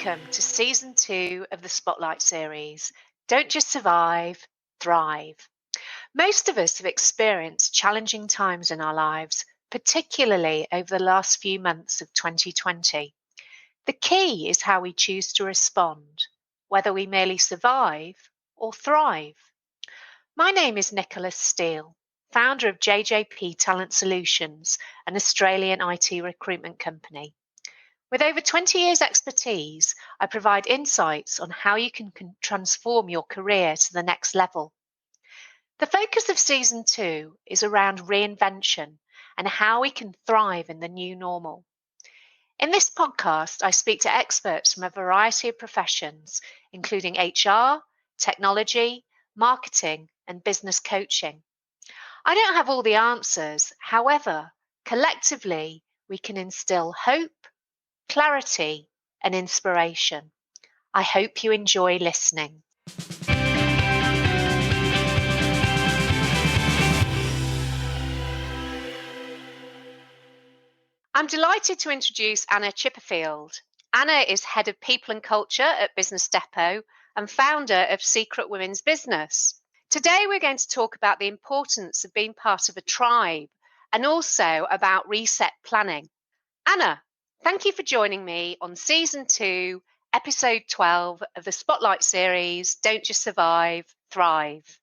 Welcome to Season 2 of the Spotlight series, Don't Just Survive, Thrive. Most of us have experienced challenging times in our lives, particularly over the last few months of 2020. The key is how we choose to respond, whether we merely survive or thrive. My name is Nicholas Steele, founder of JJP Talent Solutions, an Australian IT recruitment company. With over 20 years' expertise, I provide insights on how you can transform your career to the next level. The focus of Season 2 is around reinvention and how we can thrive in the new normal. In this podcast, I speak to experts from a variety of professions, including HR, technology, marketing, and business coaching. I don't have all the answers. However, collectively, we can instill hope, clarity, and inspiration. I hope you enjoy listening. I'm delighted to introduce Anna Chipperfield. Anna is Head of People and Culture at businesDEPOT and founder of Secret Women's Business. Today, we're going to talk about the importance of being part of a tribe and also about reset planning. Anna, thank you for joining me on Season 2, Episode 12 of the Spotlight series, Don't Just Survive, Thrive.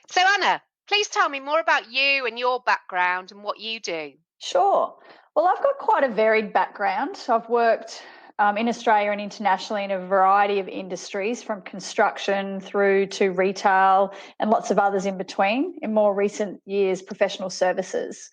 So Anna, please tell me more about you and your background and what you do. Sure. Well, I've got quite a varied background. I've worked in Australia and internationally in a variety of industries, from construction through to retail and lots of others in between. In more recent years, professional services.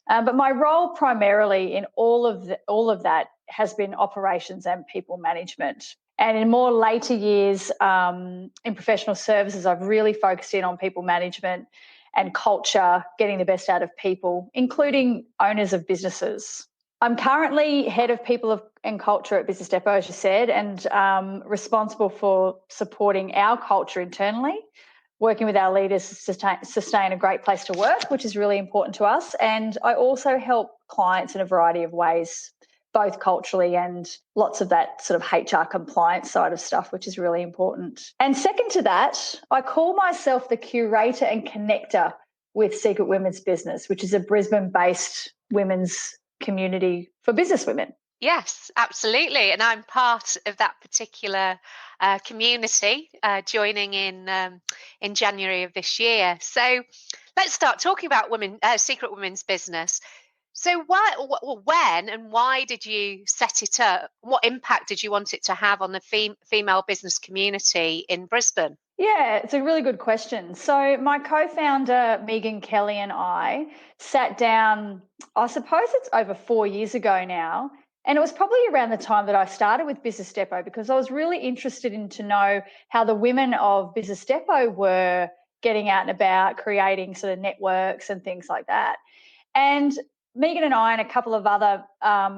But my role primarily in all of that has been operations and people management. And in more later years in professional services, I've really focused in on people management and culture, getting the best out of people, including owners of businesses. I'm currently head of people and culture at businesDEPOT, as you said, and responsible for supporting our culture internally, working with our leaders to sustain a great place to work, which is really important to us. And I also help clients in a variety of ways, both culturally and lots of that sort of HR compliance side of stuff, which is really important. And second to that, I call myself the curator and connector with Secret Women's Business, which is a Brisbane-based women's community for business women. Yes, absolutely. And I'm part of that particular community, joining in January of this year. So let's start talking about Secret Women's Business. So when and why did you set it up? What impact did you want it to have on the female business community in Brisbane? Yeah, it's a really good question. So my co-founder, Megan Kelly, and I sat down, I suppose it's over 4 years ago now, and it was probably around the time that I started with businesDEPOT, because I was really interested in to know how the women of businesDEPOT were getting out and about, creating sort of networks and things like that. And Megan and I and a couple of other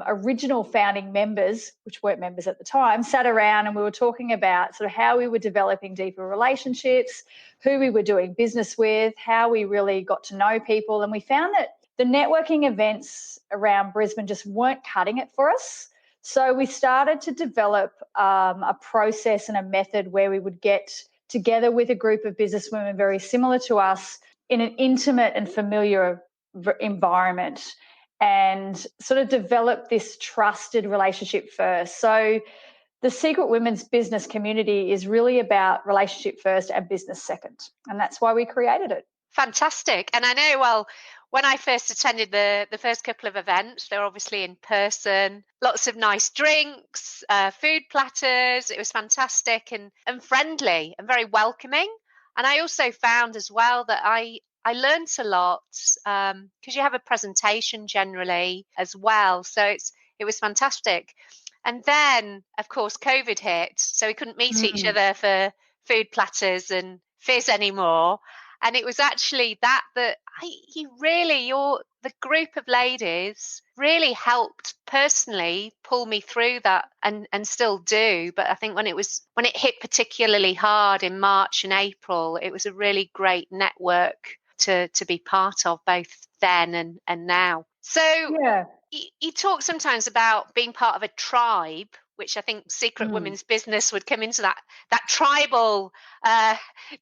original founding members, which weren't members at the time, sat around and we were talking about sort of how we were developing deeper relationships, who we were doing business with, how we really got to know people. And we found that the networking events around Brisbane just weren't cutting it for us. So we started to develop a process and a method where we would get together with a group of businesswomen very similar to us in an intimate and familiar environment, and sort of develop this trusted relationship first. So the Secret Women's Business community is really about relationship first and business second. And that's why we created it. Fantastic. And I know, well, when I first attended the first couple of events, they were obviously in person, lots of nice drinks, food platters. It was fantastic and friendly and very welcoming. And I also found as well that I learned a lot because you have a presentation generally as well. So it was fantastic. And then, of course, COVID hit. So we couldn't meet each other for food platters and fizz anymore. And it was actually the group of ladies really helped personally pull me through that and still do. But I think when it hit particularly hard in March and April, it was a really great network to be part of, both then and now. So yeah. You talk sometimes about being part of a tribe. which I think Secret Women's Business would come into that tribal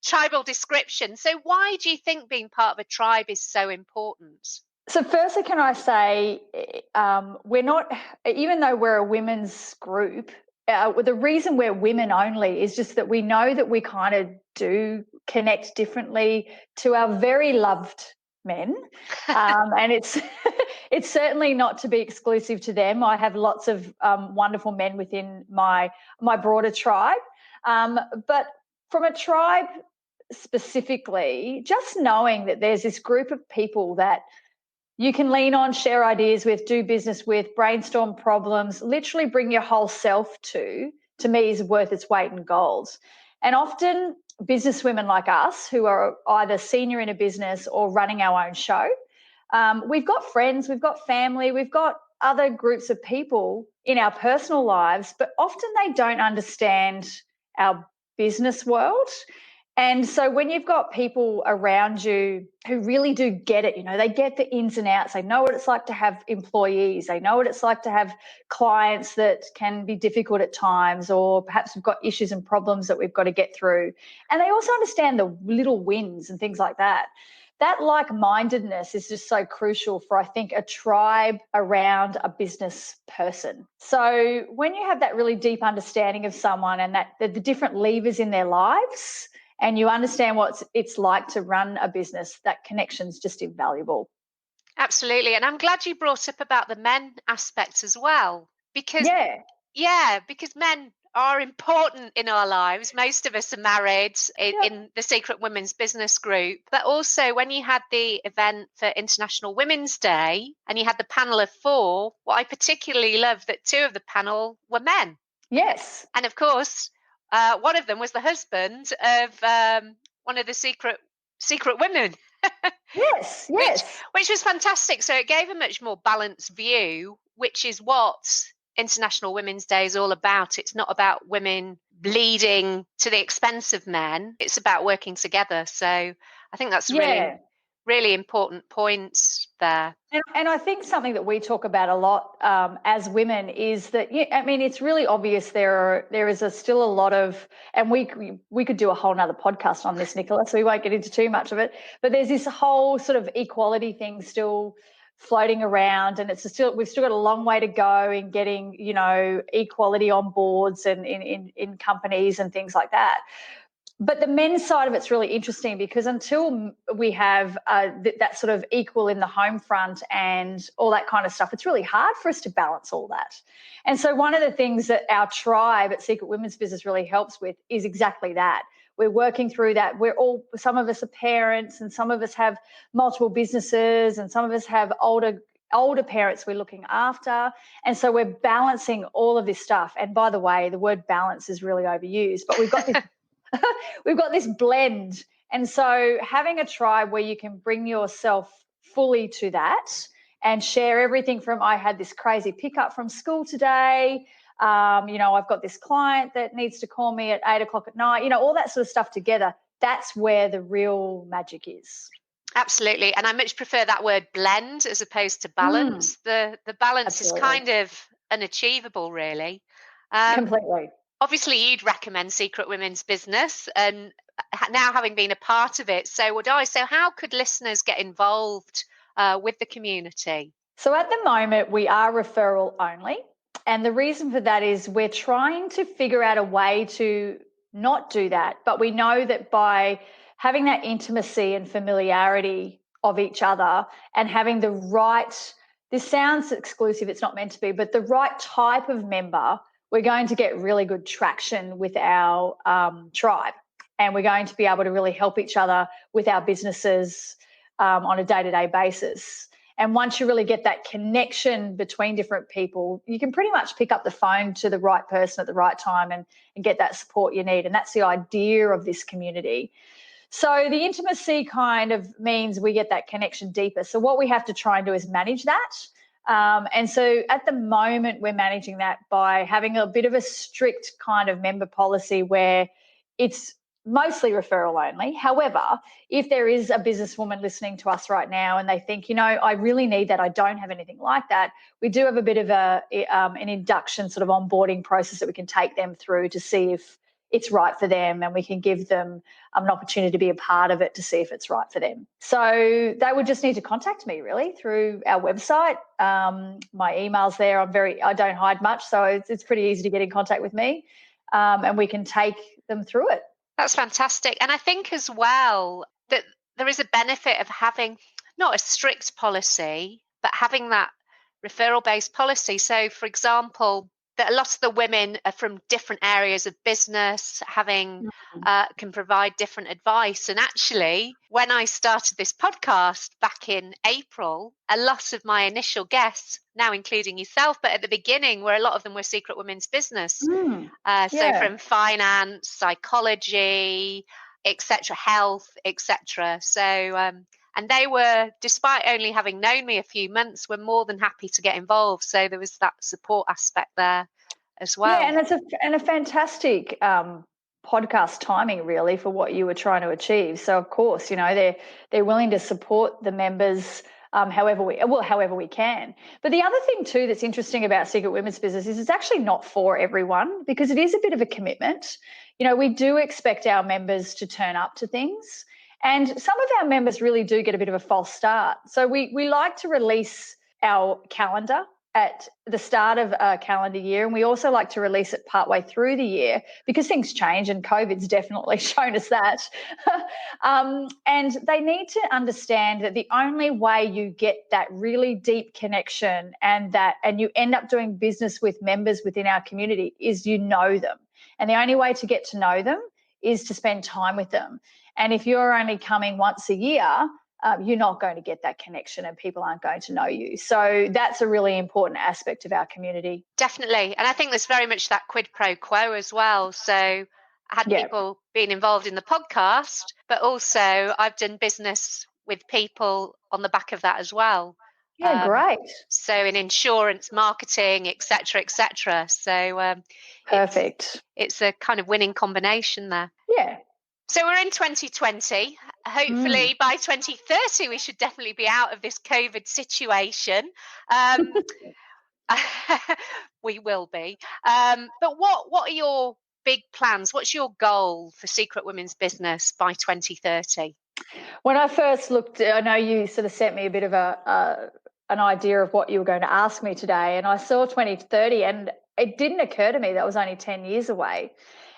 tribal description. So why do you think being part of a tribe is so important? So firstly, can I say, we're not, even though we're a women's group, the reason we're women only is just that we know that we kind of do connect differently to our very loved men. And it's it's certainly not to be exclusive to them. I have lots of wonderful men within my broader tribe. But from a tribe specifically, just knowing that there's this group of people that you can lean on, share ideas with, do business with, brainstorm problems, literally bring your whole self to me is worth its weight in gold. And often business women like us who are either senior in a business or running our own show, we've got friends, we've got family, we've got other groups of people in our personal lives, but often they don't understand our business world. And so when you've got people around you who really do get it, they get the ins and outs. They know what it's like to have employees. They know what it's like to have clients that can be difficult at times, or perhaps we've got issues and problems that we've got to get through. And they also understand the little wins and things like that. That like-mindedness is just so crucial for, I think, a tribe around a business person. So when you have that really deep understanding of someone and that the different levers in their lives, and you understand what it's like to run a business, that connection's just invaluable. Absolutely. And I'm glad you brought up about the men aspect as well, because because men are important in our lives. Most of us are married in the Secret Women's Business Group. But also when you had the event for International Women's Day and you had the panel of 4, what I particularly loved that 2 of the panel were men. Yes. And of course, one of them was the husband of one of the secret women. Yes. Which was fantastic. So it gave a much more balanced view, which is what International Women's Day is all about. It's not about women leading to the expense of men. It's about working together. So I think that's really, really important points there. And I think something that we talk about a lot as women is that, it's really obvious there is still a lot of, and we could do a whole nother podcast on this, Nicola, so we won't get into too much of it, but there's this whole sort of equality thing still floating around, and we've still got a long way to go in getting, equality on boards and in companies and things like that. But the men's side of it's really interesting because until we have that sort of equal in the home front and all that kind of stuff, it's really hard for us to balance all that. And so one of the things that our tribe at Secret Women's Business really helps with is exactly that. We're working through that. Some of us are parents, and some of us have multiple businesses, and some of us have older parents we're looking after. And so we're balancing all of this stuff. And by the way, the word balance is really overused, but we've got this we've got this blend. And so having a tribe where you can bring yourself fully to that and share everything from, I had this crazy pickup from school today. I've got this client that needs to call me at 8:00 at night, all that sort of stuff together. That's where the real magic is. Absolutely. And I much prefer that word blend as opposed to balance. The balance Absolutely. Is kind of unachievable, really. Completely. Obviously, you'd recommend Secret Women's Business, and now having been a part of it, so would I. So how could listeners get involved with the community? So at the moment, we are referral only. And the reason for that is we're trying to figure out a way to not do that. But we know that by having that intimacy and familiarity of each other and having the right, this sounds exclusive, it's not meant to be, but the right type of member, we're going to get really good traction with our tribe, and we're going to be able to really help each other with our businesses on a day-to-day basis. And once you really get that connection between different people, you can pretty much pick up the phone to the right person at the right time and get that support you need. And that's the idea of this community. So the intimacy kind of means we get that connection deeper. So what we have to try and do is manage that. And so at the moment, we're managing that by having a bit of a strict kind of member policy where it's mostly referral only. However, if there is a businesswoman listening to us right now and they think, I really need that, I don't have anything like that, we do have a bit of an induction sort of onboarding process that we can take them through to see if it's right for them, and we can give them an opportunity to be a part of it to see if it's right for them. So they would just need to contact me really through our website. My email's there. I don't hide much, so it's pretty easy to get in contact with me, and we can take them through it. That's fantastic. And I think as well that there is a benefit of having not a strict policy, but having that referral based policy. So, for example, that a lot of the women are from different areas of business, having can provide different advice. And actually, when I started this podcast back in April, a lot of my initial guests, now including yourself, but at the beginning, where a lot of them were Secret Women's Business. So from finance, psychology, etc., health, etc. So and they were, despite only having known me a few months, were more than happy to get involved. So there was that support aspect there as well. Yeah, and it's a fantastic podcast timing, really, for what you were trying to achieve. So of course, they're willing to support the members however we can. But the other thing too that's interesting about Secret Women's Business is it's actually not for everyone, because it is a bit of a commitment. We do expect our members to turn up to things. And some of our members really do get a bit of a false start. So we like to release our calendar at the start of a calendar year, and we also like to release it partway through the year because things change, and COVID's definitely shown us that. And they need to understand that the only way you get that really deep connection and you end up doing business with members within our community is you know them. And the only way to get to know them is to spend time with them. And if you're only coming once a year, you're not going to get that connection, and people aren't going to know you. So that's a really important aspect of our community. Definitely. And I think there's very much that quid pro quo as well. So I had people being involved in the podcast, but also I've done business with people on the back of that as well. Yeah, great. So in insurance, marketing, etc., etc. So perfect. It's a kind of winning combination there. Yeah. So we're in 2020. Hopefully by 2030, we should definitely be out of this COVID situation. We will be. But what are your big plans? What's your goal for Secret Women's Business by 2030? When I first looked, I know you sort of sent me a bit of an idea of what you were going to ask me today, and I saw 2030, and it didn't occur to me that was only 10 years away.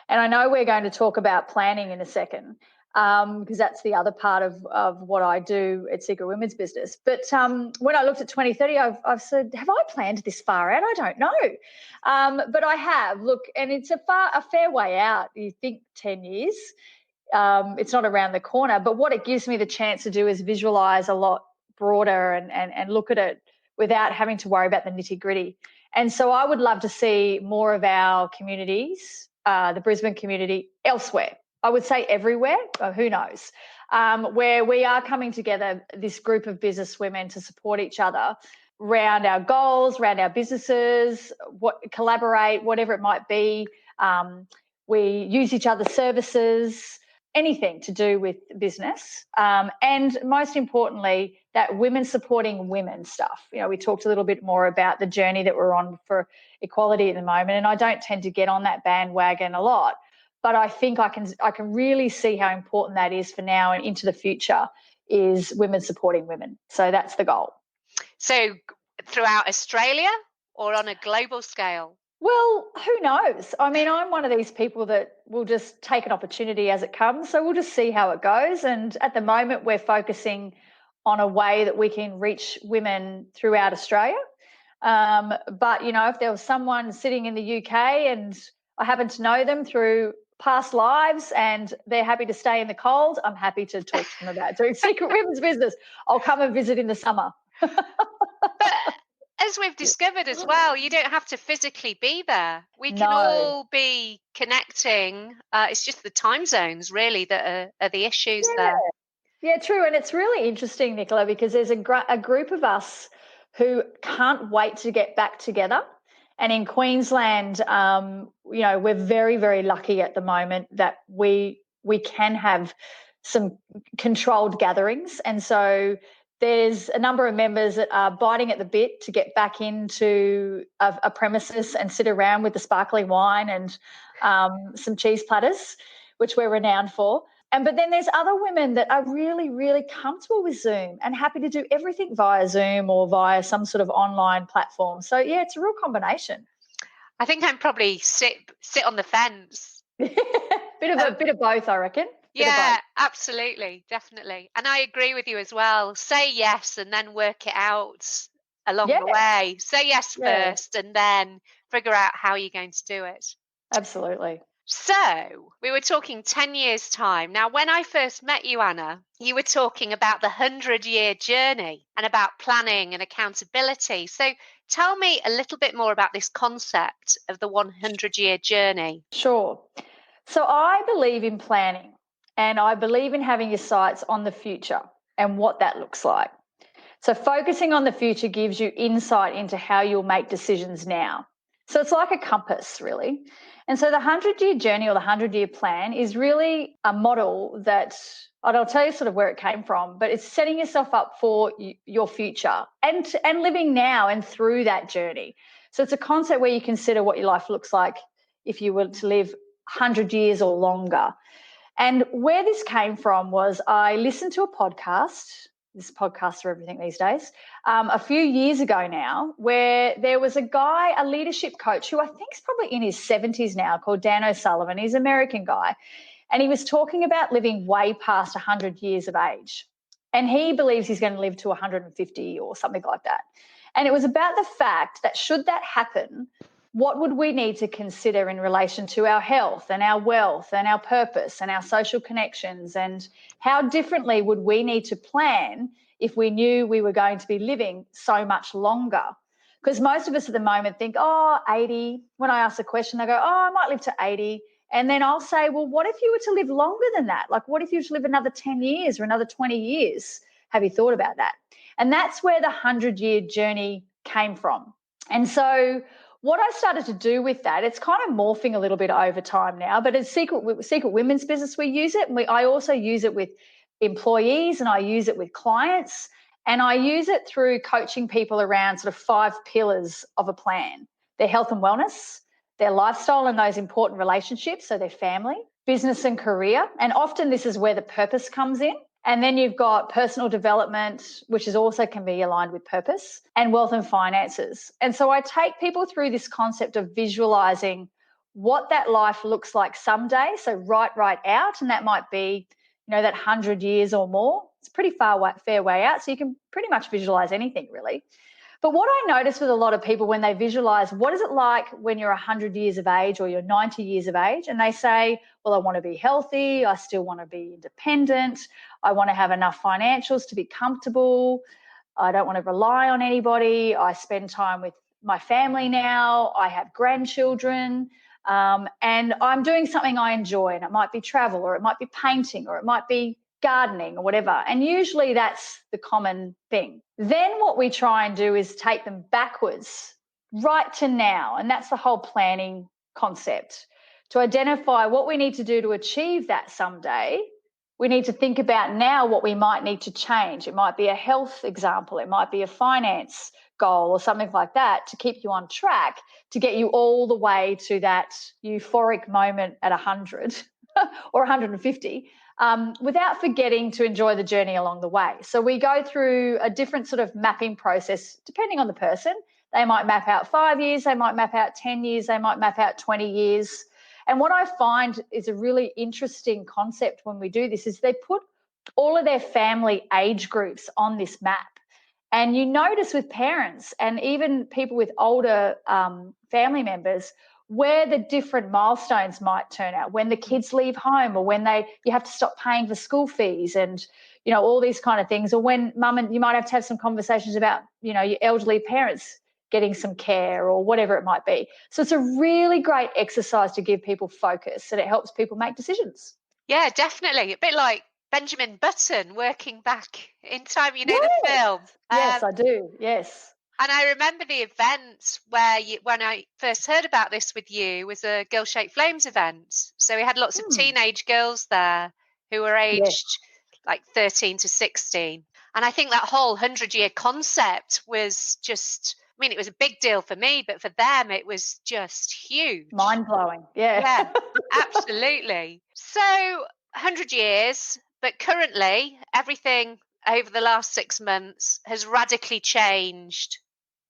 And I know we're going to talk about planning in a second, because that's the other part of what I do at Secret Women's Business. But when I looked at 2030, I've said, have I planned this far out? I don't know. But I have. Look, and it's a fair way out. You think 10 years. It's not around the corner. But what it gives me the chance to do is visualize a lot broader and look at it without having to worry about the nitty-gritty. And so I would love to see more of our communities, the Brisbane community, elsewhere. I would say everywhere, who knows, where we are coming together, this group of business women, to support each other around our goals, around our businesses, collaborate, whatever it might be. We use each other's services, anything to do with business. And most importantly, that women supporting women stuff. We talked a little bit more about the journey that we're on for equality at the moment, and I don't tend to get on that bandwagon a lot, but I think I can really see how important that is for now and into the future, is women supporting women. So that's the goal. So throughout Australia or on a global scale? Well, who knows? I mean, I'm one of these people that will just take an opportunity as it comes. So we'll just see how it goes. And at the moment, we're focusing on a way that we can reach women throughout Australia. But, if there was someone sitting in the UK and I happen to know them through past lives and they're happy to stay in the cold, I'm happy to talk to them about doing Secret Women's Business. I'll come and visit in the summer. But as we've discovered as well, you don't have to physically be there. We can all be connecting. It's just the time zones really that are the issues there. Yeah, true. And it's really interesting, Nicola, because there's a group of us who can't wait to get back together. And in Queensland, we're very, very lucky at the moment that we we can have some controlled gatherings. And so there's a number of members that are biting at the bit to get back into a premises and sit around with the sparkling wine and some cheese platters, which we're renowned for. But then there's other women that are really, really comfortable with Zoom and happy to do everything via Zoom or via some sort of online platform. So, yeah, it's a real combination. I think I'm probably sit on the fence. bit of both, I reckon. Yeah, absolutely, definitely. And I agree with you as well. Say yes and then work it out along the way. Say yes first and then figure out how you're going to do it. Absolutely. So we were talking 10 years time. Now, when I first met you, Anna, you were talking about the 100-year journey and about planning and accountability. So tell me a little bit more about this concept of the 100-year journey. Sure. So I believe in planning, and I believe in having your sights on the future and what that looks like. So focusing on the future gives you insight into how you'll make decisions now. So it's like a compass, really. And so the 100-year journey or the 100-year plan is really a model that, and I'll tell you sort of where it came from, but it's setting yourself up for your future and living now and through that journey. So it's a concept where you consider what your life looks like if you were to live 100 years or longer. And where this came from was I listened to a podcast. This podcast are everything these days, a few years ago now, where there was a guy, a leadership coach who I think is probably in his 70s now, called Dan O'Sullivan. He's an American guy. And he was talking about living way past 100 years of age. And he believes he's going to live to 150 or something like that. And it was about the fact that should that happen, what would we need to consider in relation to our health and our wealth and our purpose and our social connections, and how differently would we need to plan if we knew we were going to be living so much longer? Because most of us at the moment think, 80. When I ask the question, they go, I might live to 80. And then I'll say, well, what if you were to live longer than that? Like, what if you were to live another 10 years or another 20 years? Have you thought about that? And that's where the 100-year journey came from. And so what I started to do with that, it's kind of morphing a little bit over time now, but as Secret Women's Business, we use it. And I also use it with employees, and I use it with clients, and I use it through coaching people around sort of 5 pillars of a plan: their health and wellness, their lifestyle and those important relationships, so their family, business and career. And often this is where the purpose comes in. And then you've got personal development, which is also can be aligned with purpose, and wealth and finances. And so I take people through this concept of visualizing what that life looks like someday. So right out, and that might be, that 100 years or more. It's a pretty fair way out. So you can pretty much visualize anything, really. But what I notice with a lot of people when they visualize, what is it like when you're 100 years of age or you're 90 years of age, and they say, well, I want to be healthy, I still want to be independent, I want to have enough financials to be comfortable, I don't want to rely on anybody, I spend time with my family now, I have grandchildren, and I'm doing something I enjoy, and it might be travel, or it might be painting, or it might be gardening or whatever. And usually that's the common thing. Then what we try and do is take them backwards right to now. And that's the whole planning concept. To identify what we need to do to achieve that someday, we need to think about now what we might need to change. It might be a health example. It might be a finance goal or something like that to keep you on track, to get you all the way to that euphoric moment at 100 or 150. Without forgetting to enjoy the journey along the way. So we go through a different sort of mapping process depending on the person. They might map out 5 years, they might map out 10 years, they might map out 20 years. And what I find is a really interesting concept when we do this is they put all of their family age groups on this map. And you notice with parents and even people with older family members, where the different milestones might turn out, when the kids leave home, or when you have to stop paying for school fees, and all these kind of things, or when you might have to have some conversations about your elderly parents getting some care or whatever it might be. So it's a really great exercise to give people focus, and it helps people make decisions. Yeah, definitely. A bit like Benjamin Button working back in time, the film. Yes, I do. Yes. And I remember the event where when I first heard about this with you was a Girl Shaped Flames event. So we had lots of Hmm. teenage girls there who were Yes. aged like 13 to 16. And I think that whole 100-year concept was just, I mean, it was a big deal for me, but for them, it was just huge. Mind blowing. Yeah. Yeah, absolutely. So, 100 years, but currently, everything over the last 6 months has radically changed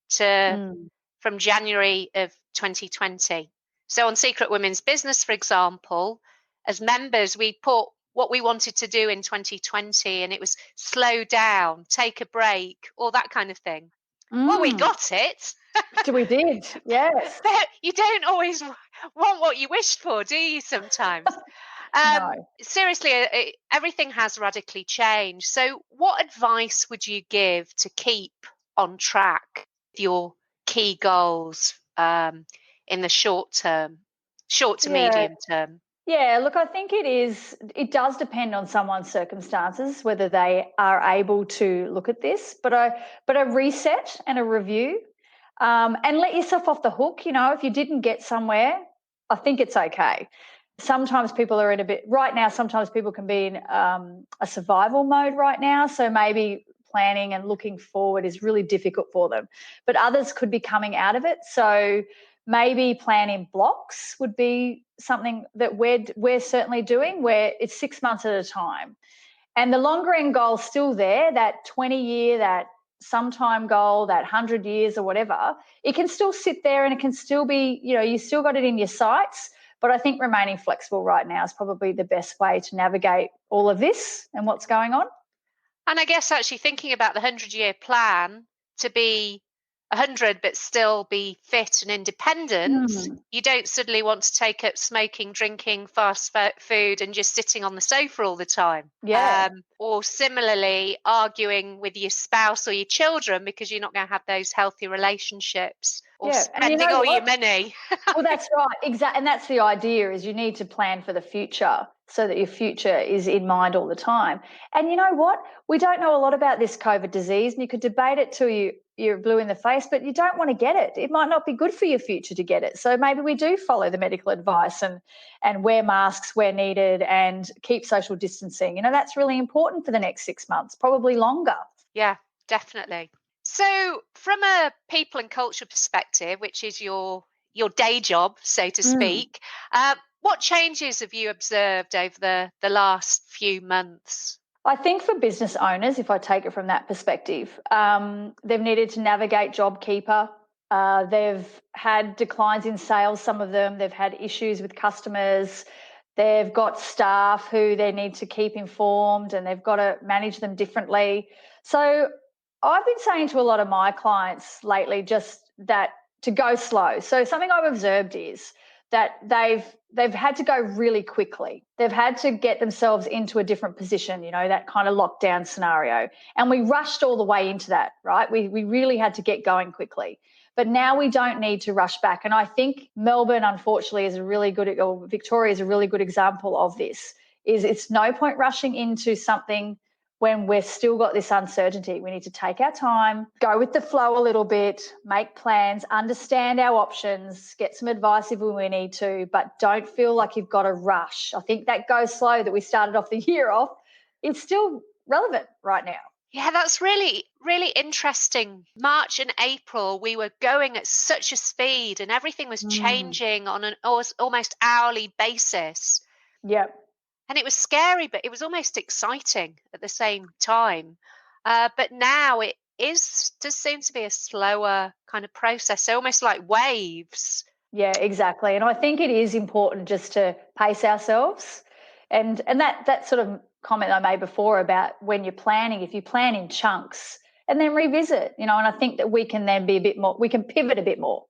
to Mm. from January of 2020. So, on Secret Women's Business, for example, as members, we put what we wanted to do in 2020, and it was slow down, take a break, all that kind of thing. Well, we Mm. got it. We did. Yes. But you don't always want what you wished for, do you, sometimes? No. Seriously, everything has radically changed. So, what advice would you give to keep on track with your key goals in the short to Yeah. medium term? Yeah, look, I think it does depend on someone's circumstances, whether they are able to look at this, but a reset and a review, and let yourself off the hook. If you didn't get somewhere, I think it's okay. Sometimes people are in a bit, right now, sometimes people can be in a survival mode right now. So maybe planning and looking forward is really difficult for them, but others could be coming out of it. So maybe planning blocks would be something that we're certainly doing, where it's 6 months at a time, and the longer end goal still there, that 20-year, that sometime goal, that 100 years or whatever. It can still sit there, and it can still be, you still got it in your sights. But I think remaining flexible right now is probably the best way to navigate all of this and what's going on. And I guess actually thinking about the 100-year plan to be 100 but still be fit and independent, Mm. you don't suddenly want to take up smoking, drinking, food, and just sitting on the sofa all the time. Yeah. Or similarly, arguing with your spouse or your children because you're not going to have those healthy relationships, or Yeah. And you spending know all your what? money. Well, that's right. Exactly. And that's the idea, is you need to plan for the future so that your future is in mind all the time. And you know what? We don't know a lot about this COVID disease, and you could debate it till you're blue in the face, but you don't want to get it. It might not be good for your future to get it. So maybe we do follow the medical advice and wear masks where needed and keep social distancing. That's really important for the next 6 months, probably longer. Yeah, definitely. So, from a people and culture perspective, which is your day job, so to Mm. speak, what changes have you observed over the last few months? I think for business owners, if I take it from that perspective, they've needed to navigate JobKeeper. They've had declines in sales, some of them. They've had issues with customers. They've got staff who they need to keep informed, and they've got to manage them differently. So I've been saying to a lot of my clients lately just that to go slow. So something I've observed is that they've had to go really quickly. They've had to get themselves into a different position, that kind of lockdown scenario. And we rushed all the way into that, right? We really had to get going quickly. But now we don't need to rush back. And I think Melbourne, unfortunately, or Victoria is a really good example of this. Is it's no point rushing into something when we've still got this uncertainty. We need to take our time, go with the flow a little bit, make plans, understand our options, get some advice if we need to, but don't feel like you've got to rush. I think that go slow that we started off the year off, it's still relevant right now. Yeah, that's really, really interesting. March and April, we were going at such a speed and everything was Mm. changing on an almost hourly basis. Yep. And it was scary, but it was almost exciting at the same time. But now it does seem to be a slower kind of process, so almost like waves. Yeah, exactly. And I think it is important just to pace ourselves. And that sort of comment I made before about when you're planning, if you plan in chunks and then revisit, and I think that we can then be a bit more, we can pivot a bit more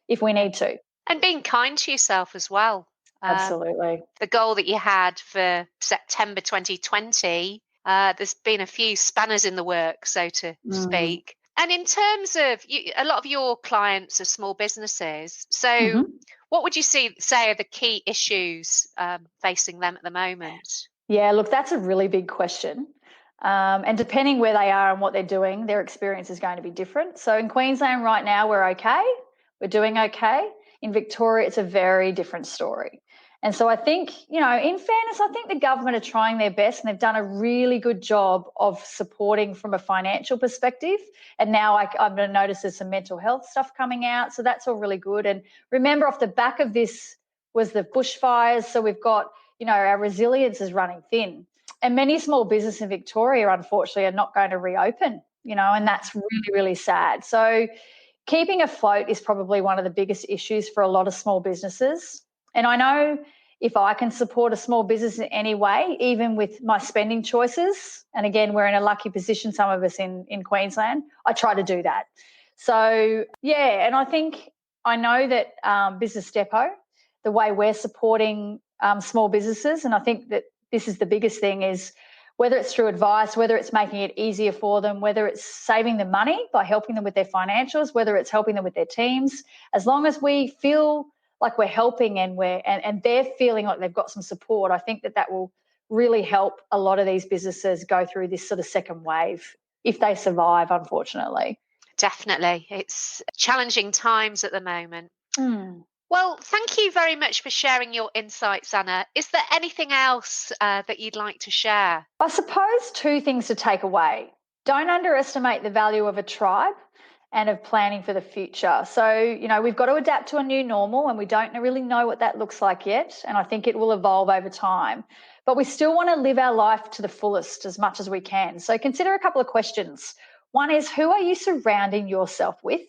if we Yeah. need to. And being kind to yourself as well. Absolutely. The goal that you had for September 2020, there's been a few spanners in the work, so to Mm. speak. And in terms of a lot of your clients are small businesses. So, Hmm. what would you say are the key issues facing them at the moment? Yeah, look, that's a really big question. And depending where they are and what they're doing, their experience is going to be different. So in Queensland right now, we're okay. We're doing okay. In Victoria, it's a very different story. And so I think, in fairness, I think the government are trying their best and they've done a really good job of supporting from a financial perspective. And now I'm going to notice there's some mental health stuff coming out. So that's all really good. And remember, off the back of this was the bushfires. So we've got, our resilience is running thin. And many small businesses in Victoria, unfortunately, are not going to reopen, and that's really, really sad. So keeping afloat is probably one of the biggest issues for a lot of small businesses. And I know if I can support a small business in any way, even with my spending choices, and again, we're in a lucky position, some of us in Queensland, I try to do that. So, yeah, and I know that Business Depot, the way we're supporting small businesses, and I think that this is the biggest thing, is whether it's through advice, whether it's making it easier for them, whether it's saving them money by helping them with their financials, whether it's helping them with their teams, as long as we feel like we're helping and they're feeling like they've got some support, I think that will really help a lot of these businesses go through this sort of second wave if they survive, unfortunately. Definitely. It's challenging times at the moment. Mm. Well, thank you very much for sharing your insights, Anna. Is there anything else that you'd like to share? I suppose two things to take away. Don't underestimate the value of a tribe and of planning for the future. So, we've got to adapt to a new normal and we don't really know what that looks like yet. And I think it will evolve over time. But we still want to live our life to the fullest as much as we can. So consider a couple of questions. One is, who are you surrounding yourself with?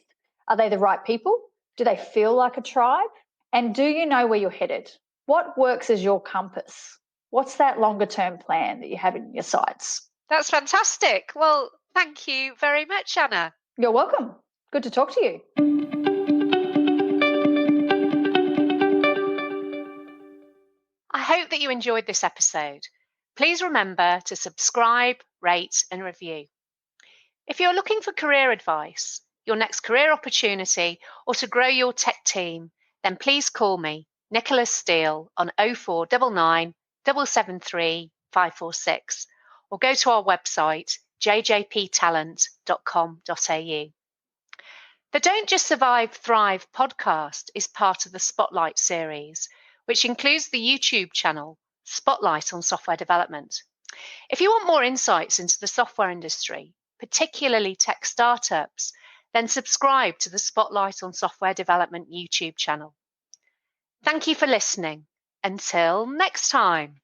Are they the right people? Do they feel like a tribe? And do you know where you're headed? What works as your compass? What's that longer term plan that you have in your sights? That's fantastic. Well, thank you very much, Anna. You're welcome. Good to talk to you. I hope that you enjoyed this episode. Please remember to subscribe, rate, and review. If you're looking for career advice, your next career opportunity, or to grow your tech team, then please call me, Nicola Steele, on 0499 773 546, or go to our website, jjptalent.com.au. The Don't Just Survive, Thrive podcast is part of the Spotlight series, which includes the YouTube channel, Spotlight on Software Development. If you want more insights into the software industry, particularly tech startups, then subscribe to the Spotlight on Software Development YouTube channel. Thank you for listening. Until next time.